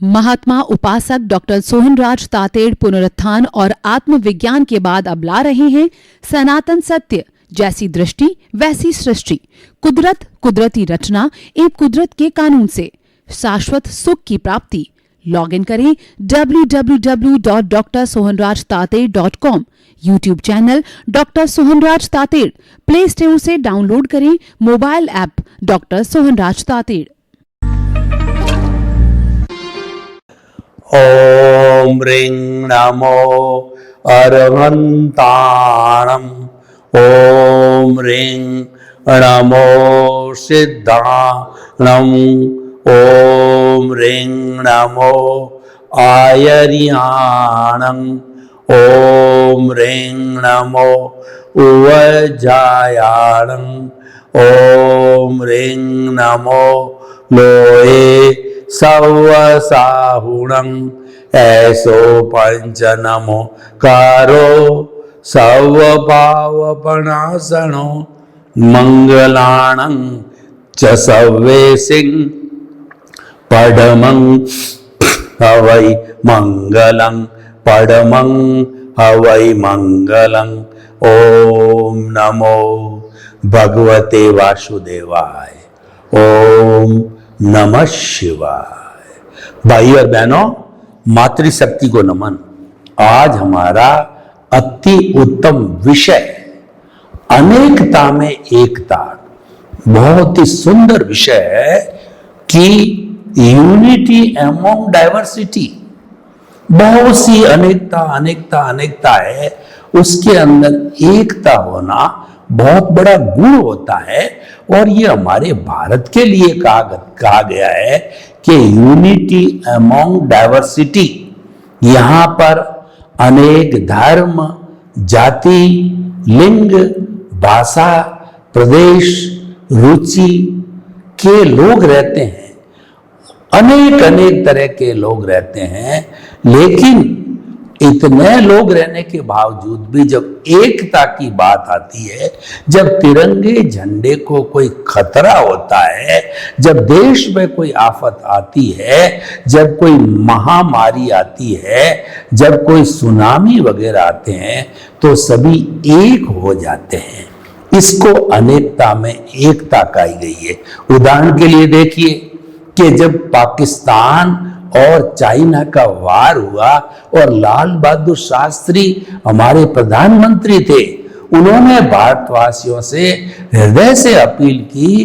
महात्मा उपासक डॉक्टर सोहनराज तातेड़ पुनरुत्थान और आत्मविज्ञान के बाद अब ला रहे हैं सनातन सत्य, जैसी दृष्टि वैसी सृष्टि, कुदरत, कुदरती रचना एवं कुदरत के कानून से शाश्वत सुख की प्राप्ति। लॉग इन करें www.drsohanrajtated.com, YouTube channel doctor Sohanraj Tated, play store से डाउनलोड करें mobile app doctor Sohanraj Tated. ओम ह्रीं नमो अरहन्ताणम्, ओम ह्रीं नमो सिद्धाणम्, ओम ह्रीं नमो आयर्याणम्, ओम ह्रीं नमो उवजायाणम्, ओम ह्रीं नमो लोहे सवसाहुणं, ऐसो पंच नमो कारो सवभावपणासनो, मंगलाणं च सव्वेसिं पडमं हवै मंगलं, पडमं हवै मंगलं। ओम नमो भगवते वासुदेवाय, ओम नमः शिवाय। भाई और बहनों, मातृशक्ति को नमन। आज हमारा अति उत्तम विषय अनेकता में एकता। बहुत ही सुंदर विषय है कि यूनिटी एमोंग डाइवर्सिटी। बहुत सी अनेकता अनेकता अनेकता है, उसके अंदर एकता होना बहुत बड़ा गुण होता है। और ये हमारे भारत के लिए कहा गया है कि यूनिटी अमॉन्ग डाइवर्सिटी। यहाँ पर अनेक धर्म, जाति, लिंग, भाषा, प्रदेश, रुचि के लोग रहते हैं। अनेक अनेक तरह के लोग रहते हैं, लेकिन इतने लोग रहने के बावजूद भी जब एकता की बात आती है, जब तिरंगे झंडे को कोई खतरा होता है, जब देश में कोई आफत आती है, जब कोई महामारी आती है, जब कोई सुनामी वगैरह आते हैं, तो सभी एक हो जाते हैं। इसको अनेकता में एकता कही गई है। उदाहरण के लिए देखिए कि जब पाकिस्तान और चाइना का वार हुआ और लाल बहादुर शास्त्री हमारे प्रधानमंत्री थे, उन्होंने भारतवासियों से हृदय से अपील की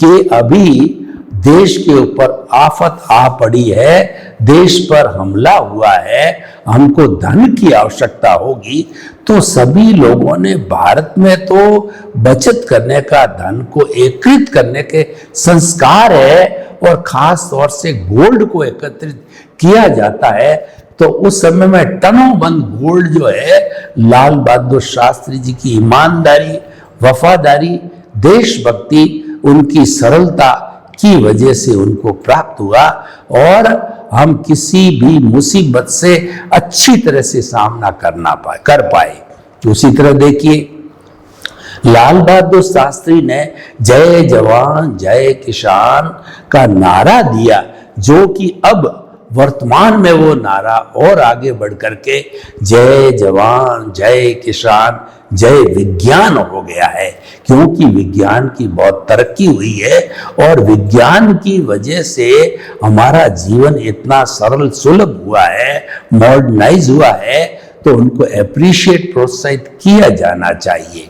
कि अभी देश के ऊपर आफत आ पड़ी है, देश पर हमला हुआ है, हमको धन की आवश्यकता होगी। तो सभी लोगों ने भारत में तो बचत करने का, धन को एकत्रित करने के संस्कार है, और खास तौर से गोल्ड को एकत्रित किया जाता है। तो उस समय में टनों बंद गोल्ड जो है, लाल बहादुर शास्त्री जी की ईमानदारी, वफादारी, देशभक्ति, उनकी सरलता की वजह से उनको प्राप्त हुआ, और हम किसी भी मुसीबत से अच्छी तरह से सामना कर पाए। उसी तरह देखिए, लाल बहादुर शास्त्री ने जय जवान जय किसान का नारा दिया, जो कि अब वर्तमान में वो नारा और आगे बढ़ करके जय जवान जय किसान जय विज्ञान हो गया है। क्योंकि विज्ञान की बहुत तरक्की हुई है, और विज्ञान की वजह से हमारा जीवन इतना सरल सुलभ हुआ है, मॉडर्नाइज हुआ है, तो उनको एप्रिशिएट, प्रोत्साहित किया जाना चाहिए।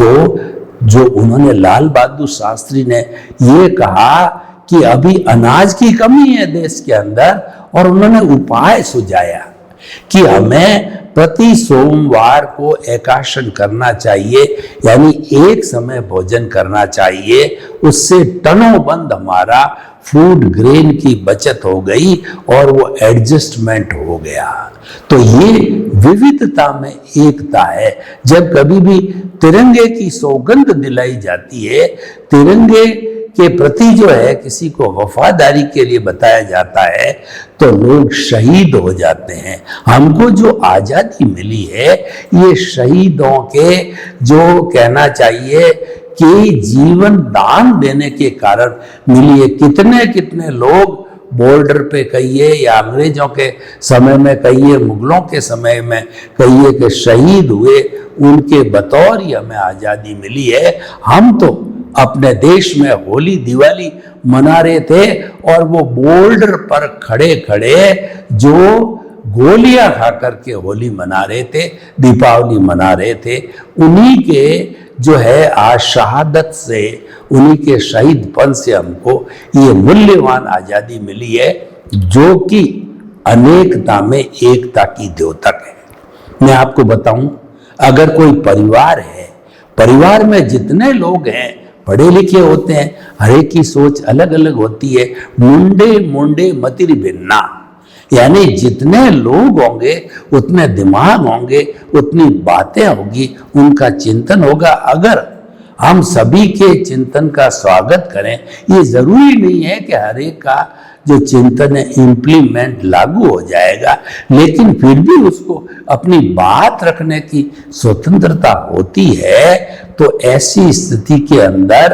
तो जो उन्होंने, लाल बहादुर शास्त्री ने ये कहा कि अभी अनाज की कमी है देश के अंदर, और उन्होंने उपाय सुझाया कि हमें प्रति सोमवार को एकाशन करना चाहिए, यानी एक समय भोजन करना चाहिए। उससे टनों बंद हमारा फूड ग्रेन की बचत हो गई और वो एडजस्टमेंट हो गया। तो ये विविधता में एकता है। जब कभी भी तिरंगे की सौगंध दिलाई जाती है, तिरंगे के प्रति जो है किसी को वफादारी के लिए बताया जाता है, तो लोग शहीद हो जाते हैं। हमको जो आजादी मिली है, ये शहीदों के, जो कहना चाहिए कि जीवन दान देने के कारण मिली है। कितने कितने लोग बॉर्डर पे कहिए या अंग्रेजों के समय में कहिए, मुगलों के समय में कहिए कि शहीद हुए, उनके बतौर ही हमें आज़ादी मिली है। हम तो अपने देश में होली दिवाली मना रहे थे और वो बॉर्डर पर खड़े खड़े जो गोलियां खा करके होली मना रहे थे, दीपावली मना रहे थे, उन्हीं के जो है आज शहादत से, उन्हीं के शहीदपन से हमको ये मूल्यवान आज़ादी मिली है, जो कि अनेकता में एकता की द्योतक है। मैं आपको बताऊं, अगर कोई परिवार है, परिवार में जितने लोग हैं पढ़े लिखे होते हैं, हर एक की सोच अलग अलग होती है। मुंडे मुंडे मतिर भिन्ना, यानी जितने लोग होंगे उतने दिमाग होंगे, उतनी बातें होगी, उनका चिंतन होगा। अगर हम सभी के चिंतन का स्वागत करें, ये जरूरी नहीं है कि हर एक का जो चिंतन है इम्प्लीमेंट लागू हो जाएगा, लेकिन फिर भी उसको अपनी बात रखने की स्वतंत्रता होती है। तो ऐसी स्थिति के अंदर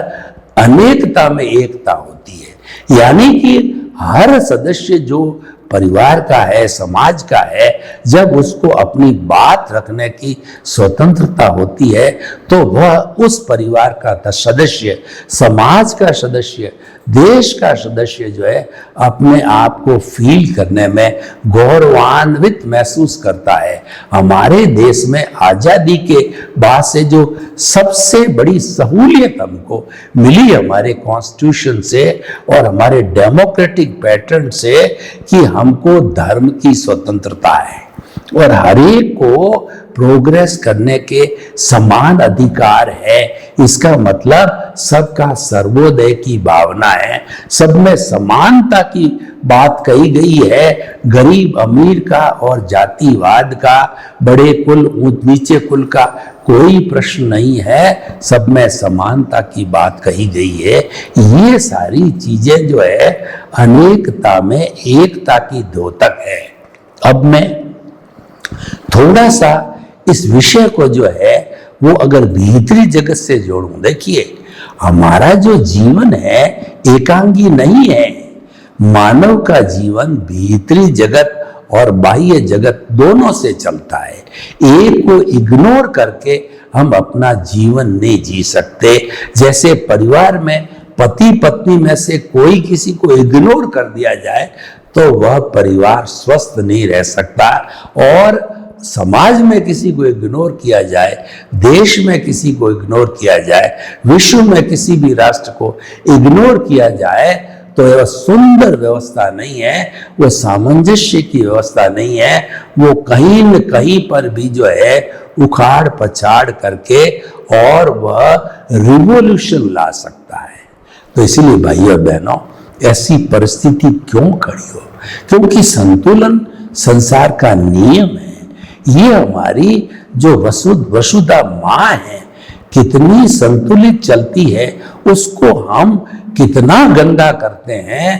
अनेकता में एकता होती है, यानी कि हर सदस्य जो परिवार का है, समाज का है, जब उसको अपनी बात रखने की स्वतंत्रता होती है तो वह उस परिवार का सदस्य, समाज का सदस्य, देश का सदस्य जो है अपने आप को फील करने में गौरवान्वित महसूस करता है। हमारे देश में आज़ादी के बाद से जो सबसे बड़ी सहूलियत हमको मिली हमारे कॉन्स्टिट्यूशन से और हमारे डेमोक्रेटिक पैटर्न से कि हमको धर्म की स्वतंत्रता है और हर एक को प्रोग्रेस करने के समान अधिकार है। इसका मतलब सबका सर्वोदय की भावना है, सब में समानता की बात कही गई है। गरीब अमीर का और जातिवाद का, बड़े कुल नीचे कुल का कोई प्रश्न नहीं है, सब में समानता की बात कही गई है। ये सारी चीजें जो है अनेकता में एकता की द्योतक है। अब मैं थोड़ा सा इस विषय को जो है वो अगर भीतरी जगत से जोड़ूं, देखिए हमारा जो जीवन है एकांगी नहीं है। मानव का जीवन भीतरी जगत और बाह्य जगत दोनों से चलता है। एक को इग्नोर करके हम अपना जीवन नहीं जी सकते। जैसे परिवार में पति पत्नी में से कोई किसी को इग्नोर कर दिया जाए तो वह परिवार स्वस्थ नहीं रह सकता, और समाज में किसी को इग्नोर किया जाए, देश में किसी को इग्नोर किया जाए, विश्व में किसी भी राष्ट्र को इग्नोर किया जाए तो यह सुंदर व्यवस्था नहीं है, वो सामंजस्य की व्यवस्था नहीं है। वो कहीं न कहीं पर भी जो है उखाड़ पछाड़ करके और वह रिवॉल्यूशन ला सकता है। तो इसीलिए भाई और बहनों, ऐसी परिस्थिति क्यों खड़ी हो? क्योंकि संतुलन संसार का नियम है। ये हमारी जो वसुधा माँ है कितनी संतुलित चलती है, उसको हम कितना गंदा करते हैं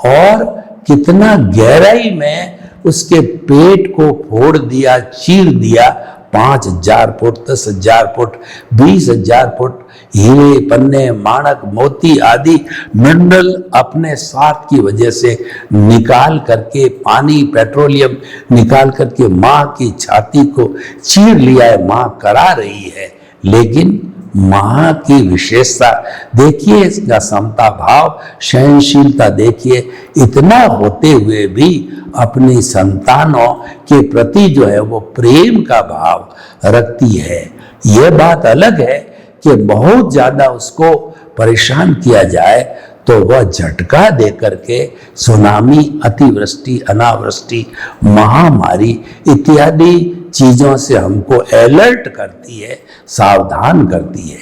और कितना गहराई में उसके पेट को फोड़ दिया, चीर दिया। 5,000 फुट, 10,000 फुट, 20,000 फुट हीरे, पन्ने, माणक, मोती आदि मिनरल अपने स्वार्थ की वजह से निकाल करके, पानी, पेट्रोलियम निकाल करके माँ की छाती को चीर लिया है। माँ करा रही है, लेकिन माँ की विशेषता देखिए, इसका समता भाव, सहनशीलता देखिए। इतना होते हुए भी अपनी संतानों के प्रति जो है वो प्रेम का भाव रखती है। यह बात अलग है कि बहुत ज्यादा उसको परेशान किया जाए तो वह झटका दे करके सुनामी, अतिवृष्टि, अनावृष्टि, महामारी इत्यादि चीजों से हमको अलर्ट करती है, सावधान करती है।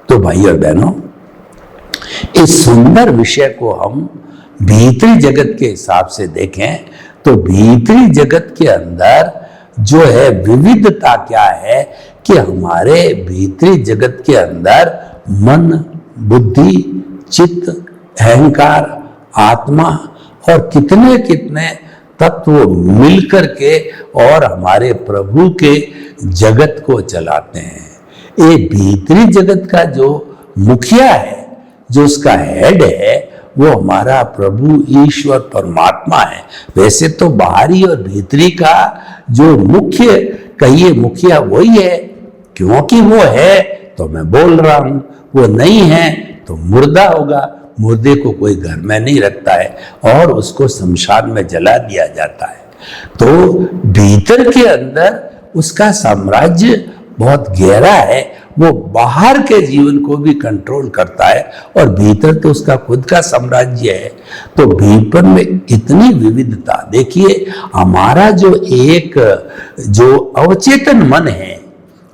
तो भाई और बहनों, इस सुंदर विषय को हम भीतरी जगत के हिसाब से देखें तो भीतरी जगत के अंदर जो है विविधता क्या है कि हमारे भीतरी जगत के अंदर मन, बुद्धि, चित्त, अहंकार, आत्मा और कितने कितने तत्व मिलकर के और हमारे प्रभु के जगत को चलाते हैं। ये भीतरी जगत का जो मुखिया है, जो उसका हेड है, वो हमारा प्रभु ईश्वर परमात्मा है। वैसे तो बाहरी और भीतरी का जो मुख्य कहिए मुखिया वही है, क्योंकि वो है तो मैं बोल रहा हूं, वो नहीं है तो मुर्दा होगा। मुर्दे को कोई घर में नहीं रखता है और उसको शमशान में जला दिया जाता है। तो भीतर के अंदर उसका साम्राज्य बहुत गहरा है, वो बाहर के जीवन को भी कंट्रोल करता है और भीतर तो उसका खुद का साम्राज्य है। तो भीतर में इतनी विविधता, देखिए हमारा जो एक जो अवचेतन मन है,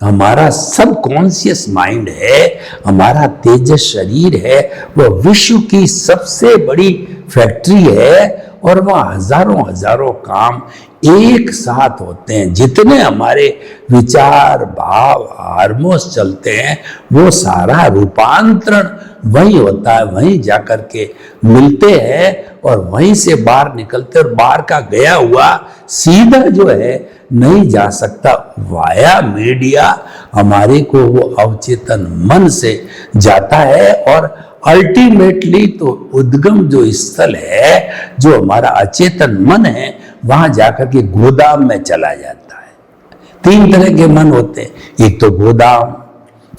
हमारा सबकॉन्शियस माइंड है, हमारा तेजस शरीर है, वह विश्व की सबसे बड़ी फैक्ट्री है और वह हजारों हजारों काम एक साथ होते हैं। जितने हमारे विचार भाव हार्मोन्स चलते हैं वो सारा रूपांतरण वही होता है, वहीं जाकर के मिलते हैं और वहीं से बाहर निकलते, और बाहर का गया हुआ सीधा जो है नहीं जा सकता, वाया मीडिया हमारे को वो अवचेतन मन से जाता है और अल्टीमेटली तो उद्गम जो स्थल है, जो हमारा अचेतन मन है, वहां जाकर के गोदाम में चला जाता है। 3 तरह के मन होते हैं। एक तो गोदाम,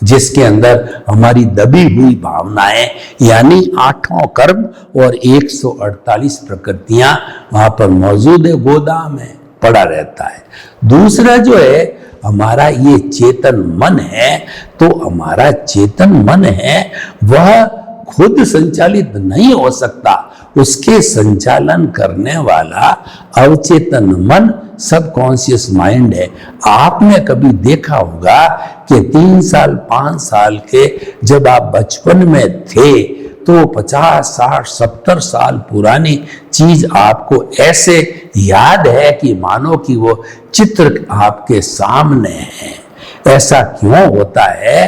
जिसके अंदर हमारी दबी हुई भावनाएं यानी 8 कर्म और 148 प्रकृतियां वहां पर मौजूद है, गोदाम है, पड़ा रहता है। दूसरा जो है हमारा ये चेतन मन है, तो हमारा चेतन मन है वह खुद संचालित नहीं हो सकता, उसके संचालन करने वाला अवचेतन मन सबकॉन्शियस माइंड है। आपने कभी देखा होगा कि 3 साल 5 साल के जब आप बचपन में थे तो 50 60 70 साल पुरानी चीज आपको ऐसे याद है कि मानो कि वो चित्र आपके सामने है। ऐसा क्यों होता है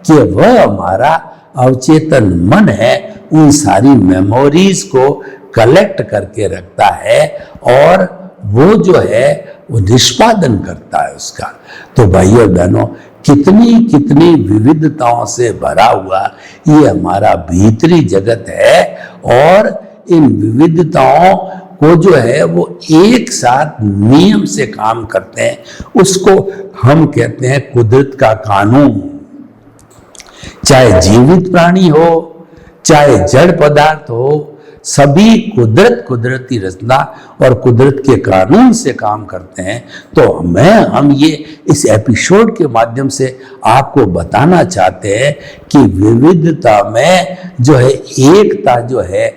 कि वह हमारा अवचेतन मन है उन सारी मेमोरीज को कलेक्ट करके रखता है और वो जो है वो निष्पादन करता है उसका। तो भाइयों बहनों, कितनी कितनी विविधताओं से भरा हुआ ये हमारा भीतरी जगत है और इन विविधताओं को जो है वो एक साथ नियम से काम करते हैं, उसको हम कहते हैं कुदरत का कानून। चाहे जीवित प्राणी हो चाहे जड़ पदार्थ हो, सभी कुदरती रचना और कुदरत के कानून से काम करते हैं। तो हम ये इस एपिसोड के माध्यम से आपको बताना चाहते हैं कि विविधता में जो है एकता जो है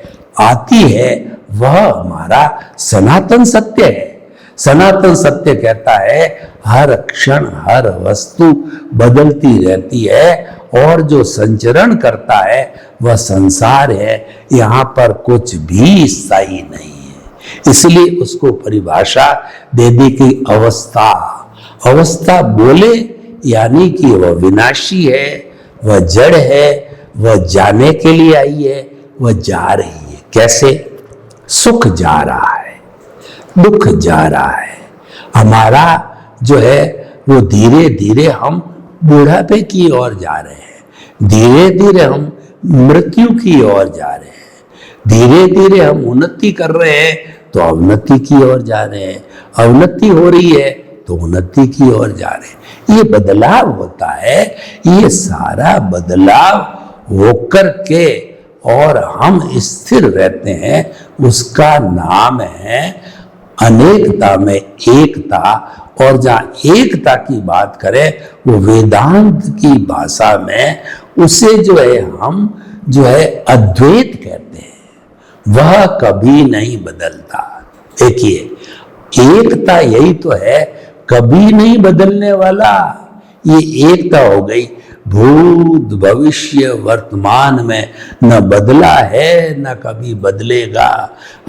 आती है, वह हमारा सनातन सत्य है। सनातन सत्य कहता है हर क्षण हर वस्तु बदलती रहती है और जो संचरण करता है वह संसार है, यहाँ पर कुछ भी स्थायी नहीं है। इसलिए उसको परिभाषा दे दी कि अवस्था। अवस्था बोले यानी कि वह विनाशी है, वह जड़ है, वह जाने के लिए आई है, वह जा रही है। कैसे? सुख जा रहा है, दुख जा रहा है, हमारा जो है वो धीरे धीरे हम बुढ़ापे की ओर जा रहे हैं, धीरे धीरे हम मृत्यु की ओर जा रहे हैं, धीरे धीरे हम उन्नति कर रहे हैं तो अवनति की ओर जा रहे हैं, अवनति हो रही है तो उन्नति की ओर जा रहे हैं। ये बदलाव होता है, ये सारा बदलाव होकर के और हम स्थिर रहते हैं, उसका नाम है अनेकता में एकता। और जहां एकता की बात करें वो वेदांत की भाषा में उसे जो है हम जो है अद्वैत कहते हैं, वह कभी नहीं बदलता। देखिए एकता यही तो है, कभी नहीं बदलने वाला। ये एकता हो गई, भूत भविष्य वर्तमान में न बदला है न कभी बदलेगा,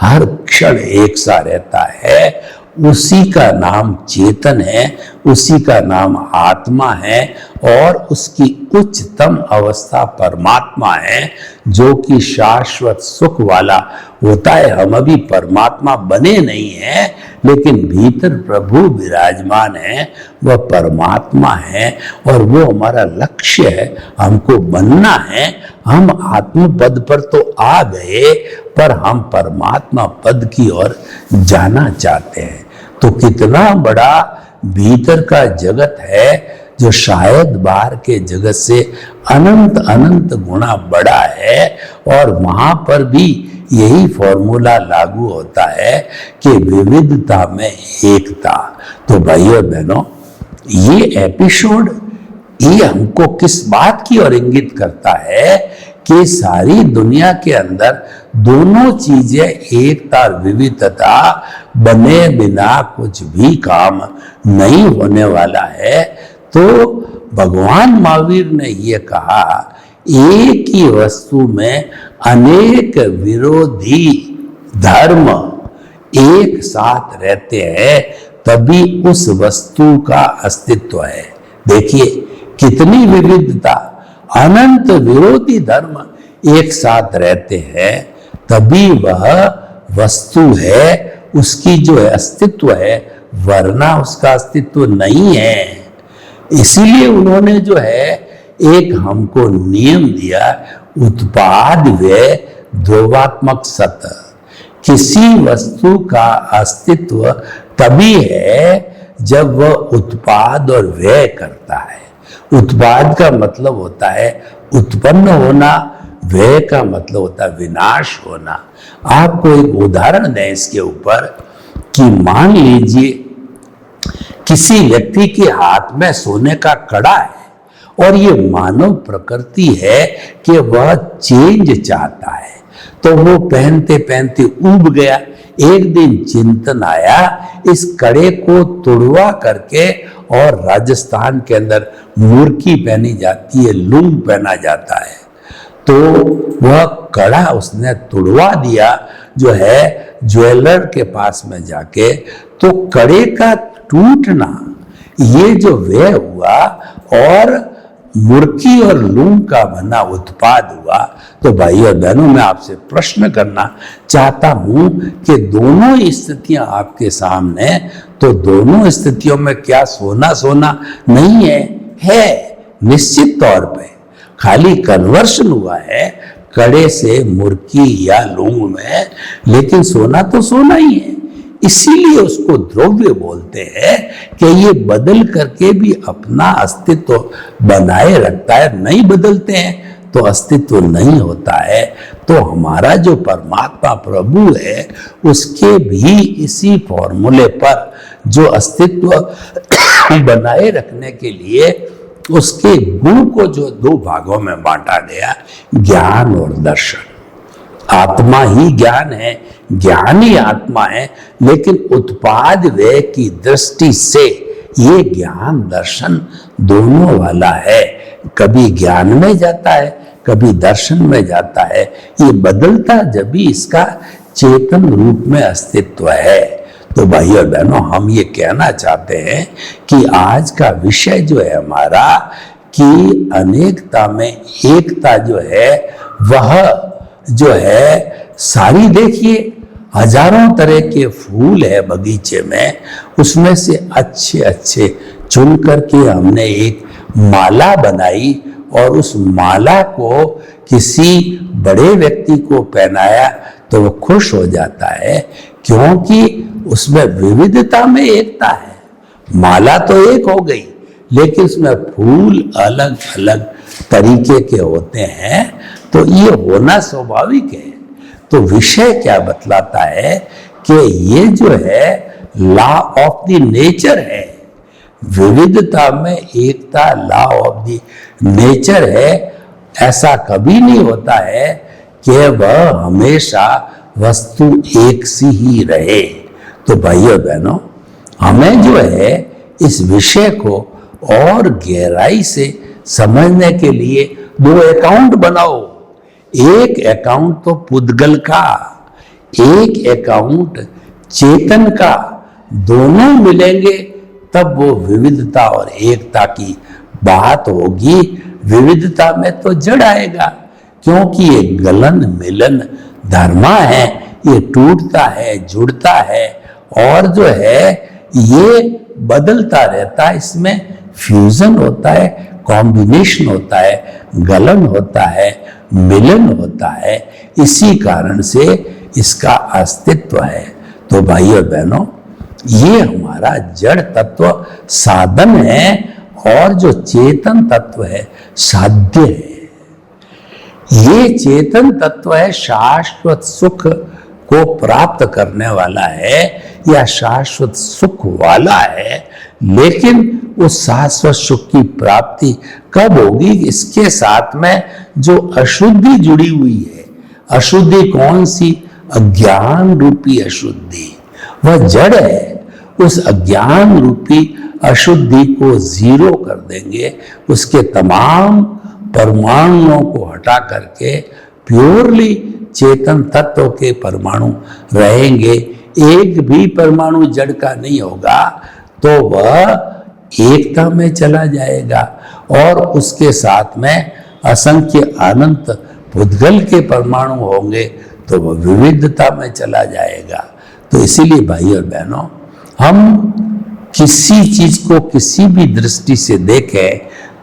हर क्षण एक सा रहता है। उसी का नाम चेतन है, उसी का नाम आत्मा है और उसकी उच्चतम अवस्था परमात्मा है, जो कि शाश्वत सुख वाला होता है। हम अभी परमात्मा बने नहीं हैं, लेकिन भीतर प्रभु विराजमान है, वह परमात्मा है और वो हमारा लक्ष्य है, हमको बनना है। हम आत्म पद पर तो आ गए, पर हम परमात्मा पद की ओर जाना चाहते हैं। तो कितना बड़ा भीतर का जगत है, जो शायद बाहर के जगत से अनंत अनंत गुना बड़ा है। और वहां पर भी यही फॉर्मूला लागू होता है कि विविधता में एकता। तो भाइयों बहनों, ये एपिसोड ये हमको किस बात की ओर इंगित करता है कि सारी दुनिया के अंदर दोनों चीजें, एकता और विविधता, बने बिना कुछ भी काम नहीं होने वाला है। तो भगवान महावीर ने यह कहा, एक ही वस्तु में अनेक विरोधी धर्म एक साथ रहते हैं, तभी उस वस्तु का अस्तित्व है। देखिए कितनी विविधता, अनंत विरोधी धर्म एक साथ रहते हैं, तभी वह वस्तु है, उसकी जो है अस्तित्व है, वरना उसका अस्तित्व नहीं है। इसीलिए उन्होंने जो है एक हमको नियम दिया, उत्पाद व्यय ध्रुवात्मक सत। किसी वस्तु का अस्तित्व तभी है जब वह उत्पाद और व्यय करता है। उत्पाद का मतलब होता है उत्पन्न होना, व्यय का मतलब होता है विनाश होना। आपको एक उदाहरण दें इसके ऊपर कि मान लीजिए किसी व्यक्ति के हाथ में सोने का कड़ा है और ये मानव प्रकृति है कि वह चेंज चाहता है, तो वो पहनते पहनते ऊब गया। एक दिन चिंतन आया, इस कड़े को तुड़वा करके, और राजस्थान के अंदर मुर्की पहनी जाती है, लूंग पहना जाता है, तो वह कड़ा उसने तुड़वा दिया जो है ज्वेलर के पास में जाके। तो कड़े का टूटना, ये जो व्यय हुआ और मुर्की और लूंग का बना उत्पाद हुआ। तो भाइयों और बहनों, मैं आपसे प्रश्न करना चाहता हूं कि दोनों स्थितियां आपके सामने, तो दोनों स्थितियों में क्या सोना सोना नहीं है? है, निश्चित तौर पे। खाली कन्वर्शन हुआ है कड़े से मुर्की या लूंग में, लेकिन सोना तो सोना ही है। इसीलिए उसको द्रव्य बोलते हैं कि ये बदल करके भी अपना अस्तित्व बनाए रखता है। नहीं बदलते हैं तो अस्तित्व नहीं होता है। तो हमारा जो परमात्मा प्रभु है, उसके भी इसी फॉर्मूले पर जो अस्तित्व बनाए रखने के लिए उसके गुण को जो दो भागों में बांटा गया, ज्ञान और दर्शन। आत्मा ही ज्ञान है, ज्ञान ही आत्मा है, लेकिन उत्पाद व्यय की दृष्टि से ये ज्ञान दर्शन दोनों वाला है। कभी ज्ञान में जाता है, कभी दर्शन में जाता है। ये बदलता जब भी इसका चेतन रूप में अस्तित्व है। तो भाइयों और बहनों, हम ये कहना चाहते हैं कि आज का विषय जो है हमारा, कि अनेकता में एकता जो है, वह जो है सारी, देखिए हजारों तरह के फूल है बगीचे में, उसमें से अच्छे अच्छे चुन करके हमने एक माला बनाई और उस माला को किसी बड़े व्यक्ति को पहनाया तो वो खुश हो जाता है, क्योंकि उसमें विविधता में एकता है। माला तो एक हो गई, लेकिन उसमें फूल अलग अलग तरीके के होते हैं, तो ये होना स्वाभाविक है। तो विषय क्या बतलाता है कि ये जो है लॉ ऑफ द नेचर है, विविधता में एकता लॉ ऑफ द नेचर है। ऐसा कभी नहीं होता है कि वह हमेशा वस्तु एक सी ही रहे। तो भाइयों बहनों, हमें जो है इस विषय को और गहराई से समझने के लिए दो अकाउंट बनाओ। एक अकाउंट तो पुद्गल का, एक अकाउंट चेतन का। दोनों मिलेंगे तब वो विविधता और एकता की बात होगी। विविधता में तो जड़ आएगा, क्योंकि ये गलन मिलन धर्मा है, ये टूटता है, जुड़ता है और जो है ये बदलता रहता है, इसमें फ्यूजन होता है, कॉम्बिनेशन होता है, गलन होता है, मिलन होता है, इसी कारण से इसका अस्तित्व है। तो भाई और बहनों, ये हमारा जड़ तत्व साधन है और जो चेतन तत्व है साध्य है। ये चेतन तत्व है शाश्वत सुख को प्राप्त करने वाला है या शाश्वत सुख वाला है, लेकिन उस शाश्वत सुख की प्राप्ति कब होगी? इसके साथ में जो अशुद्धि जुड़ी हुई है। अशुद्धि कौन सी? अज्ञान रूपी अशुद्धि, वह जड़ है। उस अज्ञान रूपी अशुद्धि को जीरो कर देंगे, उसके तमाम परमाणुओं को हटा करके प्योरली चेतन तत्व के परमाणु रहेंगे, एक भी परमाणु जड़ का नहीं होगा, तो वह एकता में चला जाएगा और उसके साथ में असंख्य अनंत भूतगल के परमाणु होंगे तो वह विविधता में चला जाएगा। तो इसीलिए भाई और बहनों, हम किसी चीज को किसी भी दृष्टि से देखें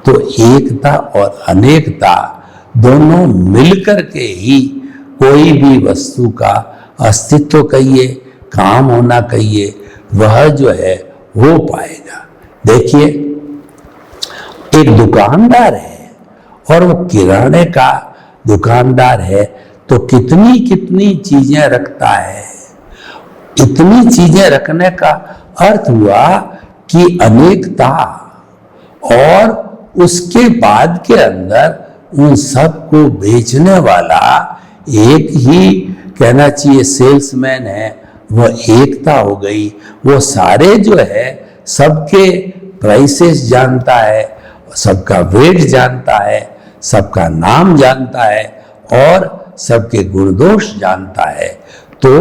तो एकता और अनेकता दोनों मिलकर के ही कोई भी वस्तु का अस्तित्व कहिए, काम होना कहिए, वह जो है हो पाएगा। देखिए, एक दुकानदार है और वो किराने का दुकानदार है, तो कितनी कितनी चीजें रखता है। इतनी चीजें रखने का अर्थ हुआ कि अनेकता, और उसके बाद के अंदर उन सब को बेचने वाला एक ही कहना चाहिए सेल्समैन है, वह एकता हो गई। वो सारे जो है सबके प्राइसेस जानता है, सबका वेट जानता है, सबका नाम जानता है और सबके गुण दोष जानता है। तो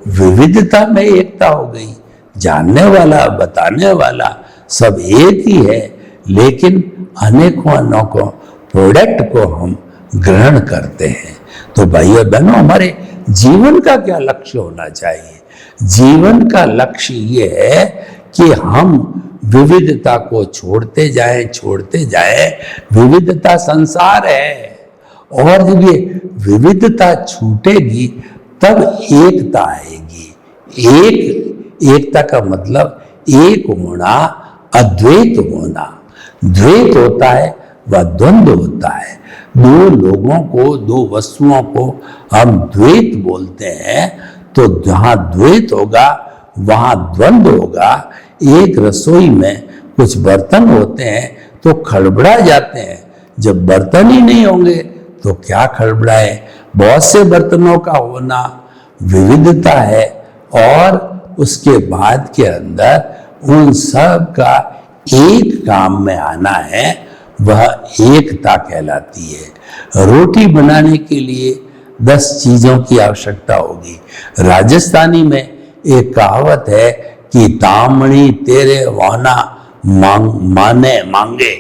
विविधता में एकता हो गई। जानने वाला, बताने वाला सब एक ही है, लेकिन अनेकों अनोखों प्रोडक्ट को हम ग्रहण करते हैं। तो भाई और बहनों, हमारे जीवन का क्या लक्ष्य होना चाहिए? जीवन का लक्ष्य ये है कि हम विविधता को छोड़ते जाएं। विविधता संसार है और जब ये विविधता छूटेगी तब एकता आएगी। एकता का मतलब एक होना, अद्वैत होना। द्वैत होता है वह द्वंद्व होता है। दो लोगों को, दो वस्तुओं को हम द्वैत बोलते हैं। तो जहां द्वैत होगा वहां द्वंद्व होगा। एक रसोई में कुछ बर्तन होते हैं तो खड़बड़ा जाते हैं, जब बर्तन ही नहीं होंगे तो क्या खड़बड़ाए। बहुत से बर्तनों का होना विविधता है और उसके बाद के अंदर उन सब का एक काम में आना है, वह एकता कहलाती है। रोटी बनाने के लिए 10 चीजों की आवश्यकता होगी। राजस्थानी में एक कहावत है कि तामणी तेरे वाना माने मांगे,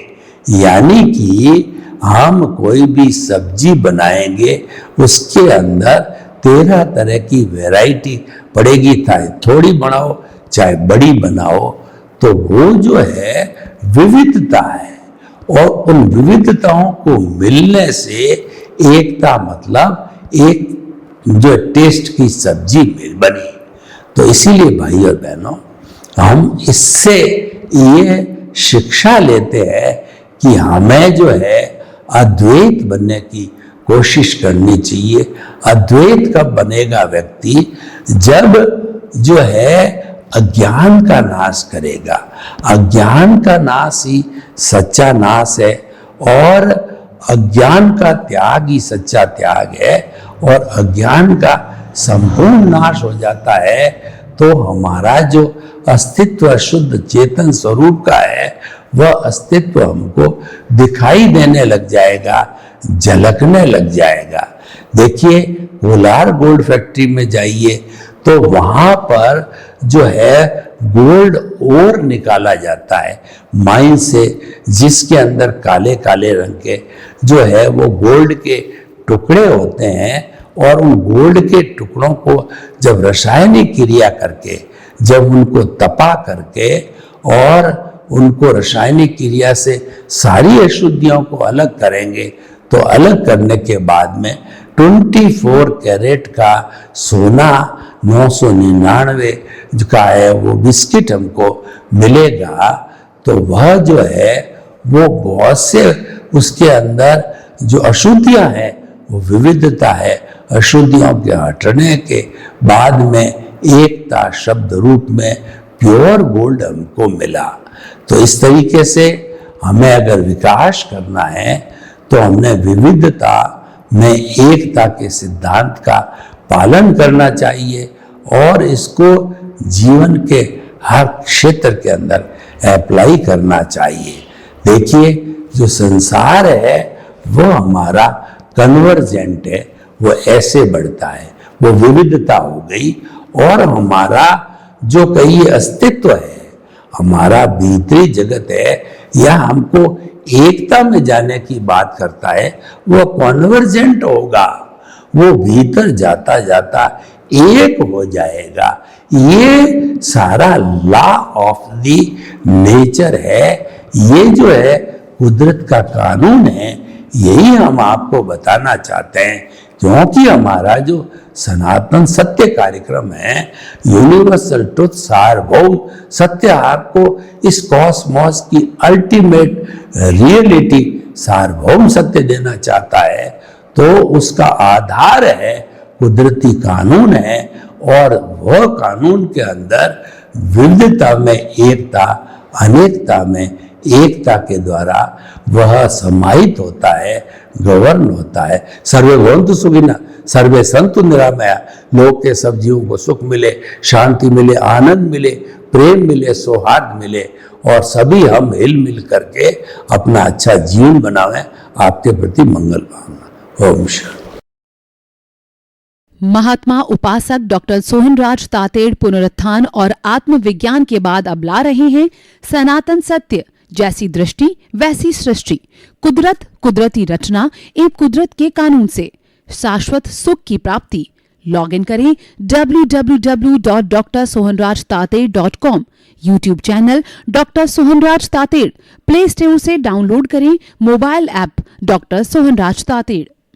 यानी कि हम कोई भी सब्जी बनाएंगे उसके अंदर 13 तरह की वैरायटी पड़ेगी, चाहे थोड़ी बनाओ चाहे बड़ी बनाओ। तो वो जो है विविधता है और उन विविधताओं को मिलने से एकता, मतलब एक जो टेस्ट की सब्जी बनी। तो इसीलिए भाई और बहनों, हम इससे ये शिक्षा लेते हैं कि हमें जो है अद्वैत बनने की कोशिश करनी चाहिए। अद्वैत कब बनेगा व्यक्ति? जब जो है अज्ञान का नाश करेगा। अज्ञान का नाश ही सच्चा नाश है और अज्ञान का त्याग ही सच्चा त्याग है। और अज्ञान का संपूर्ण नाश हो जाता है तो हमारा जो अस्तित्व शुद्ध चेतन स्वरूप का है वह अस्तित्व हमको दिखाई देने लग जाएगा, झलकने लग जाएगा। देखिए, कोलार गोल्ड फैक्ट्री में जाइए तो वहां पर जो है गोल्ड ओर निकाला जाता है माइन से, जिसके अंदर काले काले रंग के जो है वो गोल्ड के टुकड़े होते हैं। और उन गोल्ड के टुकड़ों को जब रासायनिक क्रिया करके, जब उनको तपा करके और उनको रासायनिक क्रिया से सारी अशुद्धियों को अलग करेंगे, तो अलग करने के बाद में 24 कैरेट का सोना 999 का है वो बिस्किट हमको मिलेगा। तो वह जो है वो बहुत से उसके अंदर जो अशुद्धियां हैं वो विविधता है। अशुद्धियों के हटने के बाद में एकता शब्द रूप में प्योर गोल्ड हमको मिला। तो इस तरीके से हमें अगर विकास करना है तो हमने विविधता में एकता के सिद्धांत का पालन करना चाहिए और इसको जीवन के हर क्षेत्र के अंदर अप्लाई करना चाहिए। देखिए, जो संसार है वो हमारा कन्वर्जेंट है, वो ऐसे बढ़ता है, वो विविधता हो गई। और हमारा जो कई अस्तित्व है, हमारा भीतरी जगत है, यह हमको एकता में जाने की बात करता है, वो कन्वर्जेंट होगा, वो भीतर जाता जाता एक हो जाएगा। ये सारा लॉ ऑफ द नेचर है, ये जो है कुदरत का कानून है। यही हम आपको बताना चाहते हैं, क्योंकि हमारा जो सनातन सत्य कार्यक्रम है, यूनिवर्सल ट्रुथ सार्वभौम सत्य, आपको इस कॉस्मोस की अल्टीमेट रियलिटी सार्वभौम सत्य देना चाहता है। तो उसका आधार है कुदरती कानून है, और वह कानून के अंदर विविधता में एकता, अनेकता में एकता के द्वारा वह समाहित होता है, गवर्न होता है। सर्वे भवन्तु सुखिनः, सर्वे सन्तु निरामया। लोक के सब जीवों को सुख मिले, शांति मिले, आनंद मिले, प्रेम मिले, सौहार्द मिले, और सभी हम हिल मिल करके अपना अच्छा जीवन बनावें। आपके प्रति मंगल कामना। ओम शांति। महात्मा उपासक डॉक्टर सोहनराज तातेड़ पुनरुत्थान और आत्मविज्ञान के बाद अब ला रहे हैं सनातन सत्य, जैसी दृष्टि वैसी सृष्टि, कुदरत, कुदरती रचना एवं कुदरत के कानून से शाश्वत सुख की प्राप्ति। लॉग इन करें www.drsohanrajtated.com, YouTube channel doctor Sohanraj Tated, play store से डाउनलोड करें mobile app doctor Sohanraj Tated.